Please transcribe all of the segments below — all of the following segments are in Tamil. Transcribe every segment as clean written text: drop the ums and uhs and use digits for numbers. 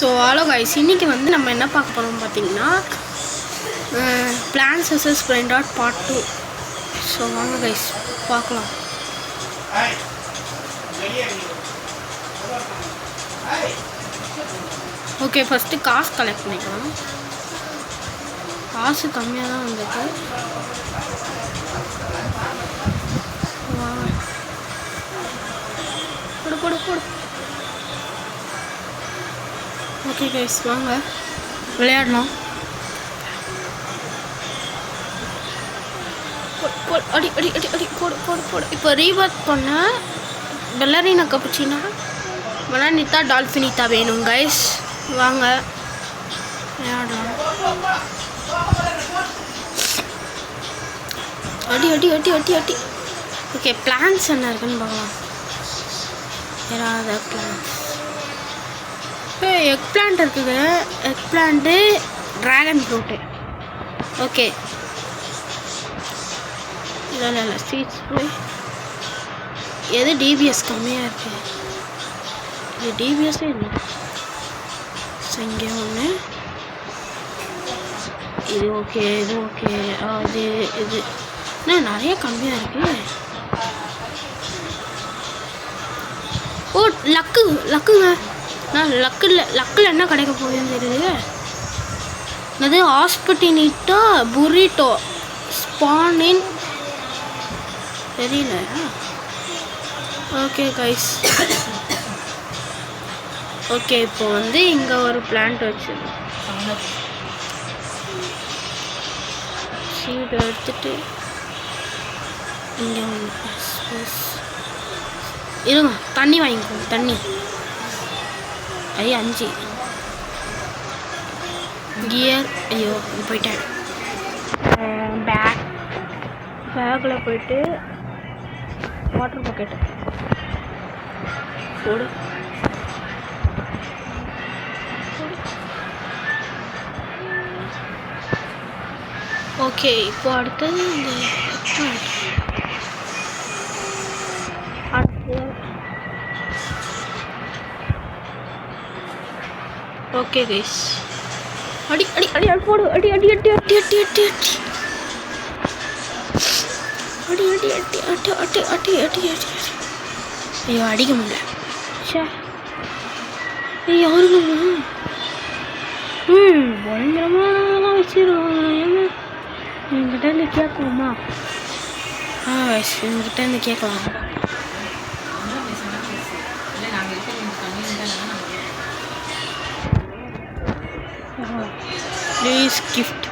ஸோ ஹலோ கைஸ், இன்றைக்கி வந்து நம்ம என்ன பார்க்க போகிறோம் பார்த்தீங்கன்னா plants versus brain rot part 2. So வாங்க கைஸ் பார்க்கலாம். ஓகே, ஃபஸ்ட்டு காசு கலெக்ட் பண்ணிக்கலாம். காசு கம்மியாக தான் வந்திருக்கு. போடு போடு போடு. ஓகே கைஸ், வாங்க விளையாடலாம். அடி அடி அடி அடி போடு போடு போடு. இப்போ ரீவர்க் பண்ண பெல்லரினா கப்புச்சினா மலானித்தா டால்ஃபினித்தா வேணும் கைஸ். வாங்க விளையாடலாம். அடி அடி அடி அடி அடி. ஓகே, பிளான்ஸ் என்ன இருக்குன்னு பார்க்கலாம். ஏதாவது பிளான்ஸ் எக் பிளான்ட் இருக்குது. Egg plant, dragon fruit. Okay, இல்லை சீட்ஸ் போய் எது டிபிஎஸ் கம்மியாக இருக்குது? இது டிபிஎஸ்ஸே இல்லை. இங்கே ஒன்று, இது ஓகே, இது ஓகே. அது இது என்ன நிறைய கம்மியாக இருக்குது. ஓ லக்குங்க. நான் லக்கில் என்ன கிடைக்க போகுதுன்னு தெரியுது. அது ஹாஸ்பிட்டினிட்டா புரிட்டோ ஸ்பானின் தெரியல. ஓகே கைஸ், ஓகே இப்போ வந்து இங்கே ஒரு பிளான்ட் வச்சு சீடு எடுத்துட்டு இங்கே இருங்க, தண்ணி வாங்கிக்கோங்க. தண்ணி 5 கியர். ஐயோ போயிட்டேன். பேக்கில் போயிட்டு வாட்டர் பாக்கெட்டு போடு. ஓகே, இப்போ அடுத்தது ஓகே கைஸ், அடி அடி அடி அடி போடு. அடி அடி அடி அடி அடி அடி அடி அடி அடி அடி அடி அடி அடி அடி. ஐயோ அடிக்க முடியல. சே யாருங்க பயங்கரமானலாம் வச்சிருவாங்க. ஏன்னா என்கிட்ட இருந்து கேட்கலாமா? என்கிட்ட இருந்து கேட்கலாம். ப்ளீஸ் கிஃப்ட்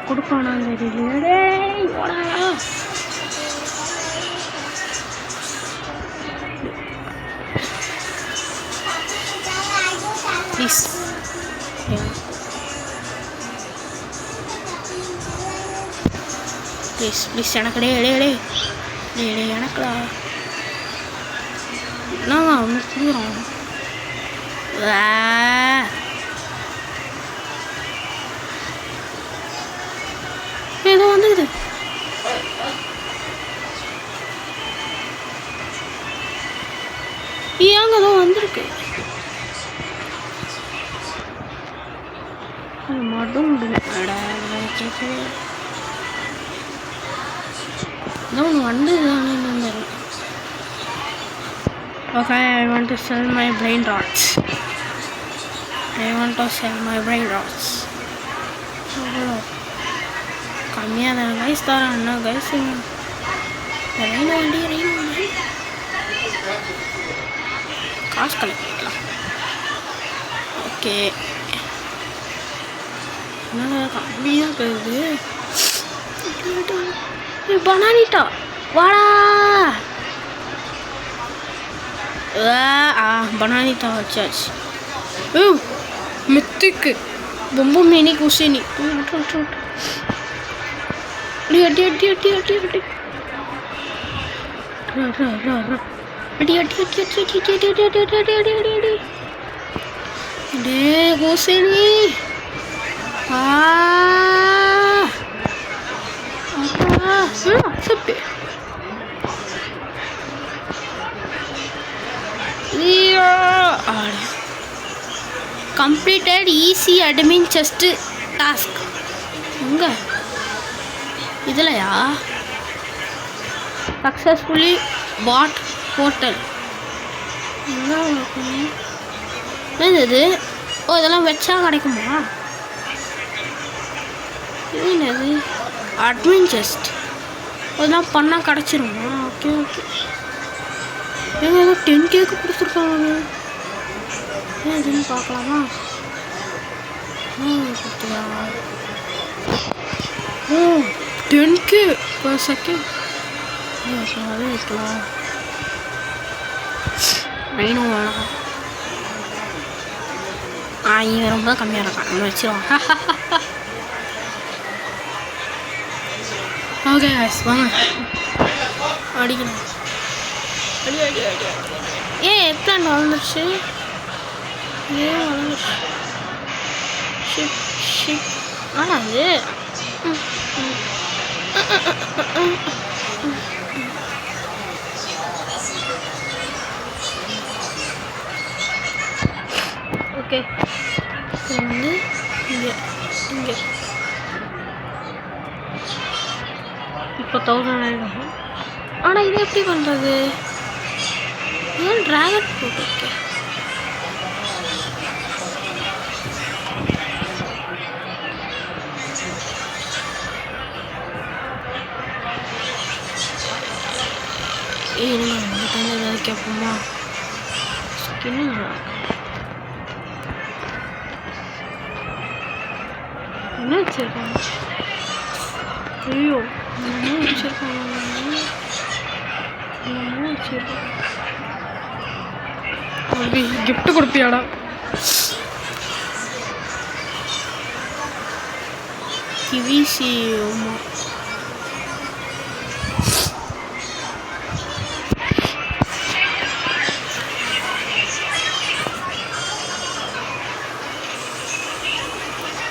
கொடுப்பானா தெரியல. ப்ளீஸ் ப்ளீஸ் ப்ளீஸ் எனக்கு எனக்குடா. என்னங்க ஒன்று கொடுக்குறோம். ஏதோ வந்துக்குது. ஏங்க ஏதோ வந்திருக்கு. மட்டும் ஏதோ ஒன்று வந்ததுதானே. Okay, I want to sell my brain rots. கம்மியாக தானே கைஸ் தரேன். என்ன கைஸ் காசு கலெக்ட் பண்ணிக்கலாம். ஓகே, என்ன கம்மியாக போகுது. பனானிட்டா வாடா. பனானிட்டா வச்சாச்சு. மித்திக்கு ரொம்ப மினி குசினி. அடி அடி அடி அடி அடி அடி அடி அடி அடி டே குசினி. சப்பி completed easy admin chest task. எங்க இதுலையா? சக்ஸஸ்ஃபுல்லி பாட் போர்ட்டல். என்னது? ஓ, இதெல்லாம் வச்சா கிடைக்குமா? இது என்னது? Admin chest. அதெல்லாம் பண்ணால் கிடச்சிருமா? Okay okay. ஏங்க ஏதோ 10Kக்கு கொடுத்துருக்காங்க. ஏன் இதுன்னு பார்க்கலாமா? கொடுத்துருவா. ஓ, 10K per second. அதே வைக்கலாம். ரைனும் வேணாம். இவன் ரொம்ப கம்மியாக இருக்கான். நம்ம வச்சிருவோம். ஓகே வாங்க அடிக்கணும். அடி அடி அடி அடி. எக்ஸ்பிளான் வளர்ந்துருச்சு. வளர்ந்துருச்சு. Ship ship. ஆனால் அது ஓகே. இது வந்து இங்கே இங்கே இப்போ 1000 ஆகிடும். ஆனால் இதை எப்படி பண்ணுறது? ஏன் ட்ராகன் போட்டுருக்கேன்? நம்ம ஏதாவது கேட்போமா? ஸ்கின் என்ன வச்சிருக்காங்க? ஐயோ, என்ன வச்சிருக்காங்க? கிஃப்ட் கொடுப்பியாடா? கிவிசி.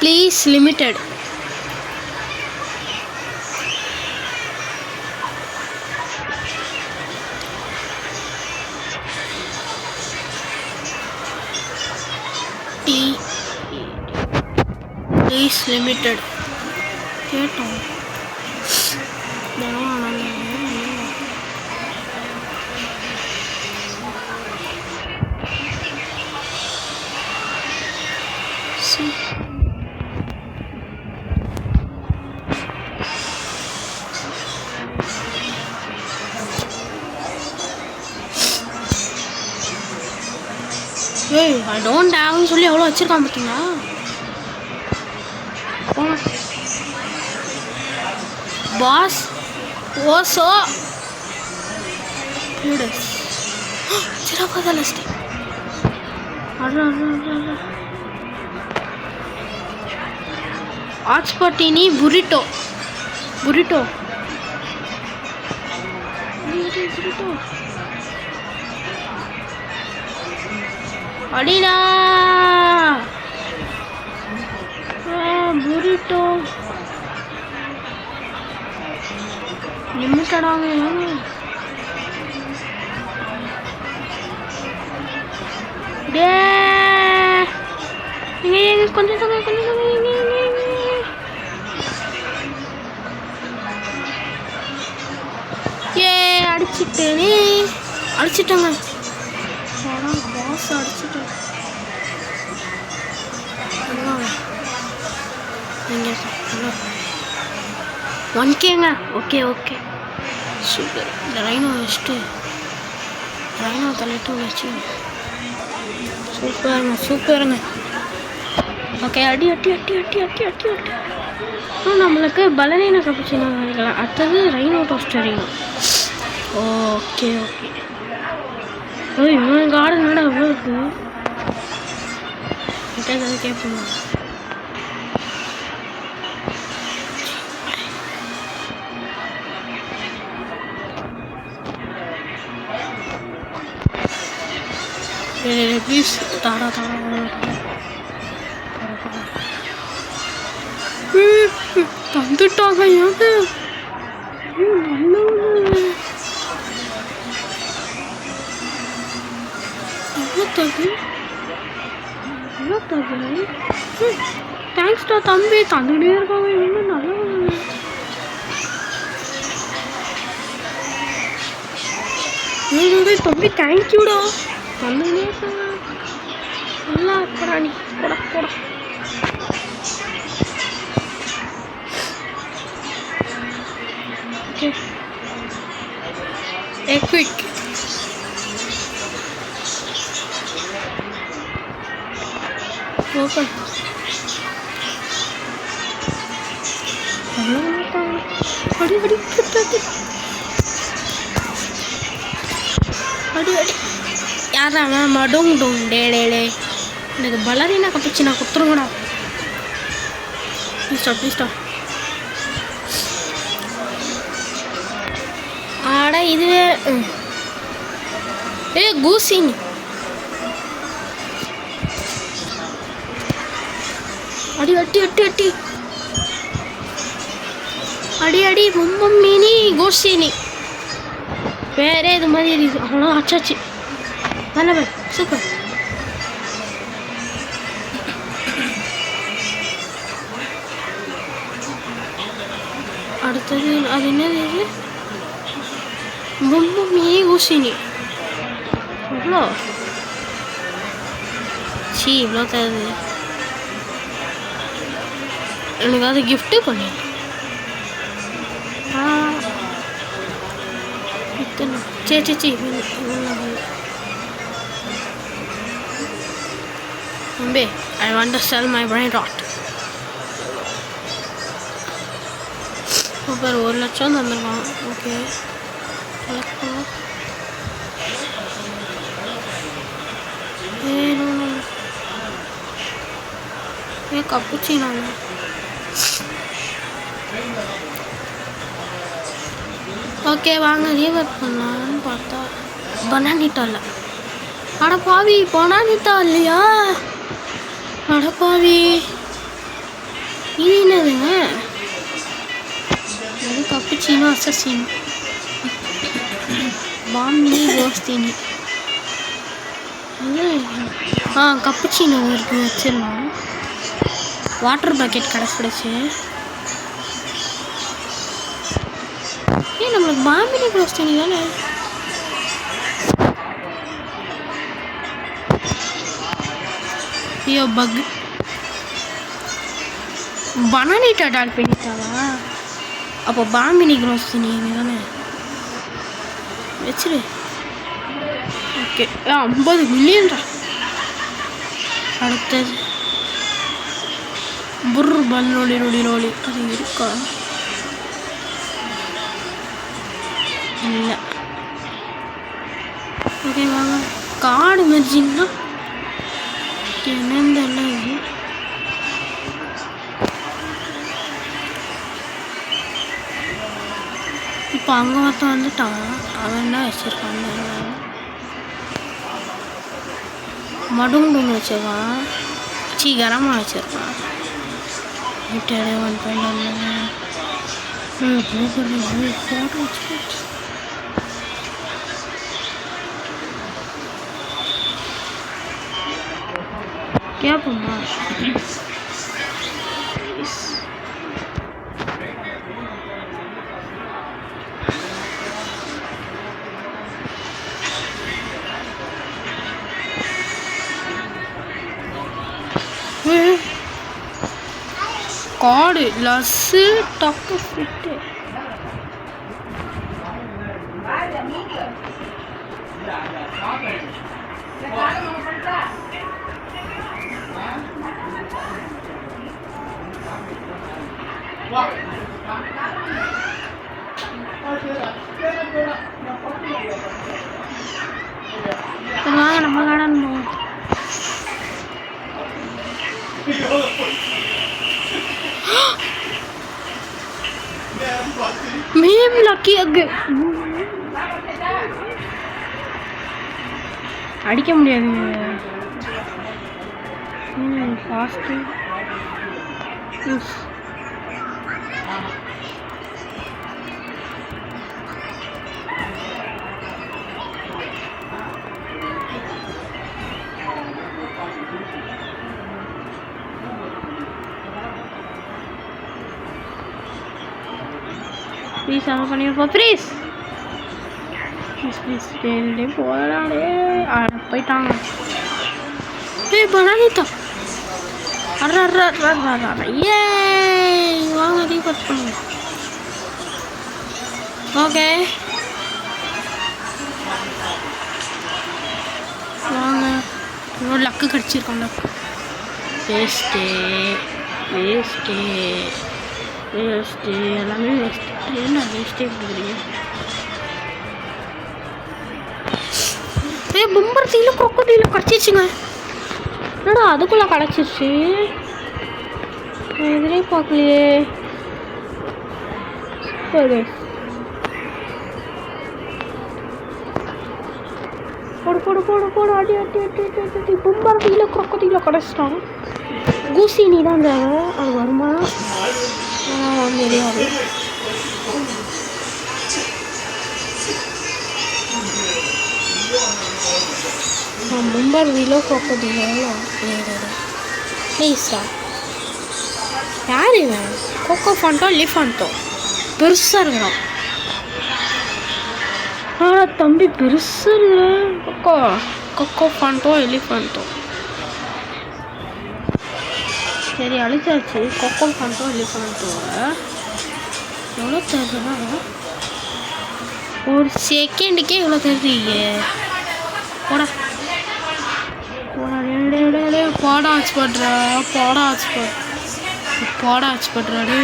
Please limited. ப்ளீஸ் லிமிட்டட் கேட்டோம். ஏய், ஐ டோன்ட் ஹேவ்னு சொல்லி எவ்வளோ வச்சுருக்கான் பார்த்தீங்களா? பாஸ் ஓசோ சிறப்பாக லிஸ்ட். ஹாட்ஸ்பாட்டினி புரிட்டோ புரிட்டோ புரிட்டோ அடிடா புரிட்டோ லிமிட்டடாக டே கொஞ்சம் தாங்க கொஞ்சம் தாங்க. அடிச்சுட்டேனே அடிச்சுட்டாங்க. பாஸ் அடிச்சுட்டேன். நீங்கள் 1Kங்க. Okay okay super. இந்த ரைனோ வச்சுட்டு ரைனோ தள்ளிட்டு வச்சு சூப்பருங்க சூப்பருங்க. ஓகே அடி அடி அடி அடி அடி அடி அடி. நம்மளுக்கு பலனீன கப்புச்சினோ நினைக்கலாம். அடுத்தது ரைனோ டோஸ்டரினோ. Okay okay. இவன் கார்டு நட அவ்வளோ இருக்கு. எதாவது கேட்போமா? ப்ளீஸ் தாடா தாடா தந்துட்டாங்க. ஏங்க நல்ல எவ்வளோ தகு எவ்வளோ தம்பி தேங்க்ஸ்டா தம்பி தந்துக்கிட்டே இருக்காங்க இன்னும் நல்லா தம்பி தேங்க்யூடா தந்துக்கிட்டே இருக்காங்க நல்லா இருக்கடா நீ போடா போடா ஓகே குயிக் ஓப்பன் அடி அடி அடி அடி யாரா மடும் டும் டே டே டே எனக்கு பலரினா கப்பிச்சு நான் குத்துருங்கடா ப்ளீஸ்டா ஆடா இதுவே கூசினி அடி அட்டி அட்டி அட்டி அடி அடி ரொம்ப மீனி கோஷினி வேற இது மாதிரி இருக்கு அவ்வளோ அச்சாச்சு நல்ல சூப்பர் அடுத்தது அது என்னது இது ரொம்ப மீனி கோஷினி எவ்வளோ சி இவ்வளோ தருது எனக்கு அது கிஃப்ட்டு பண்ணி சி தம்பி I want to sell my brain rot super 1 லட்சம் தந்துருக்கான் ஓகே கலெக்ட் பண்ணலாம் கப்புச்சினோ ஓகே வாங்க ரீவர்ட் பண்ணலான்னு பார்த்தா பனானிட்டா இல்லை அடப்பாவி பனானிட்டா இல்லையா அடப்பாவி இது என்னதுங்க அது கப்புச்சினோ அசசினோ பாமினி கோஸ்தினி கப்புச்சினோ இருக்கு வச்சிடலாம் வாட்டர் பக்கெட் கிடச்சிடுச்சு நம்மளுக்கு பாம்பினி க்ரோஸ்டினி தானே ஐயோ பக் பனானிட்டா டால் பண்ணிட்டாவா அப்போ பாம்பினி க்ரோஸ்டினி தானே வச்சிரு ஓகே 50 மில்லியன்டா அடுத்தது புர் பல்லோலி நொடி நோலி அது இருக்கா இல்லை ஓகே வாங்க காடு மெர்ஜின்னா என்னென்னலாம் இது இப்போ அங்கே ஒருத்தன் வந்துட்டான் அவன் தான் வச்சுருக்கான் மடுங்குன்னு வச்சுருக்கான் கரமாக வச்சுருக்கான் விட்டு 1.1 ஃபோட்டோ வச்சு கேட்போம்மா காடு லஸ்ஸு டக்கு ஃபிட்டு வாங்க நம்ம கார்டன் போவோம் மேம் லக்கி அக்கு அடிக்க முடியாதுங்க ஃபாஸ்ட்டு ப்ளீஸ் அவன் பண்ணியிருப்பா ப்ளீஸ் ப்ளீஸ் ப்ளீஸ் டே போகலாடே போயிட்டாங்க. பனானிதா ஏ வாங்க ரீபோர்ட் பண்ணுங்க. ஓகே வாங்க இன்னொரு லக்கு கிடச்சிருக்கோம். லக்கு வேஸ்ட்டு வேஸ்ட்டு வேஸ்ட்டு எல்லாமே வேஸ்ட்டு. என்ன வேஸ்ட்டே கொடுக்குறீங்க? பொம்பரத்தில கொக்கோட்டியில் கிடச்சிச்சுங்க. என்னடா அதுக்குள்ளே கிடச்சிருச்சு? எதிரே பார்க்கலையே. சூப்பர் போடு போடு போடு போடு அடி அடி அடி அடி அடி. பொம்பரத்தில கொக்கோட்டியில் கிடச்சிட்டான். கூசினி தான் தேவை. அது வருமா தெரியாது. பொம்பரத்தில கொக்கோட்டியில் ப்ளீஸா யார் இவன்? கொக்கோ ஃபாண்டோ எலிஃபாண்டோ பெருசாக இருக்கிறான். தம்பி பெருசாக இருக்கிறேன். கொக்கோ கொக்கோ ஃபாண்டோ எலிஃபாண்டோ சரி அழிச்சாச்சு. கொக்கோ ஃபாண்டோ எலிஃபாண்டோவை எவ்வளோ தருதுன்னா ஒரு செகண்டுக்கே எவ்வளோ தருதுங்க. போடா போடா ஆச்சு படுறா போடா ஆச்சு படு போடா ஆச்சு படுறா டே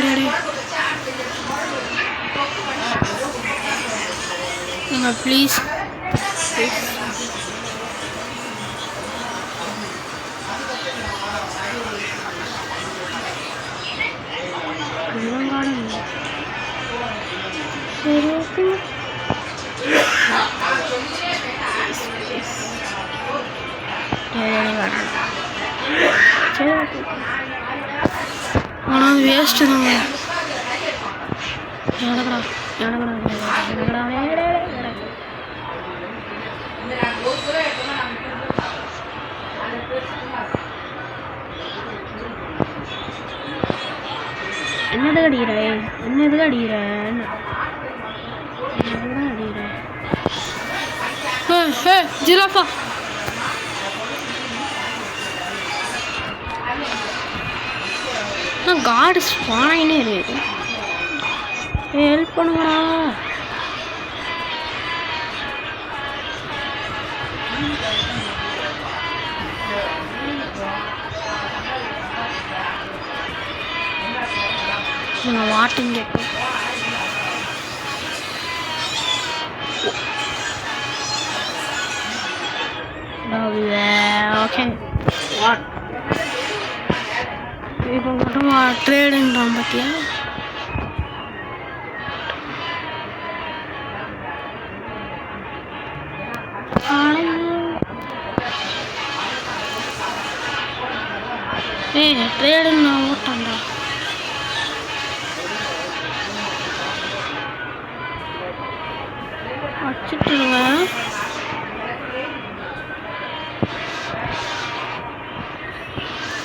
ப்ளீஸ் சரி ஓகே ஆனால் அது வேஸ்ட்டு தாங்க. எனக்கடா எனக்கடா எனக்கடா என்னதுக்கு அடிக்கிற? என்னதுக்கு அடிக்கிற? என்னதுக்கு அடிக்கிற? ஜிராஃபா காடு ஸ்பானே இருக்கு. ஹெல்ப் பண்ணுங்கடா. வாட்டிங்க ஓகே வாட் இப்போ மட்டும் ட்ரேடுன்றான் பார்த்தியா? ட்ரேடுன்னு நான் ஓட்டான்டா. வச்சுட்டுருங்க.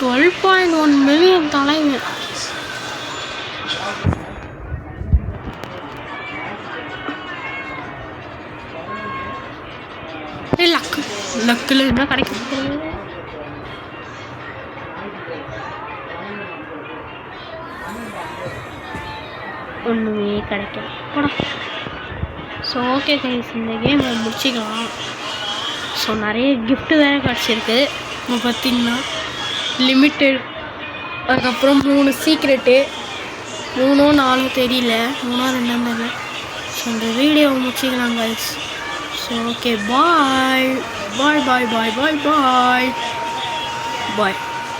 $12.1 மில்லியன் தலைவன். லக்கு லக்கில் என்ன கிடைக்கும்? ஒன்றுமே கிடைக்கும் போடா. ஸோ ஓகே கைஸ் இந்த கேம் முடிச்சிக்கலாம். ஸோ நிறைய கிஃப்ட்டு வேறு கிடச்சிருக்கு. இப்போ பார்த்திங்கன்னா லிமிட்டட், அதுக்கப்புறம் 3 சீக்ரெட்டு, 3 4 தெரியல, 3 2 தெரியல. ஸோ இந்த வீடியோவை முடிச்சிக்கலாம் கைஸ். ஸோ ஓகே பாய் பாய் பாய் பாய் பாய் பாய் பாய்.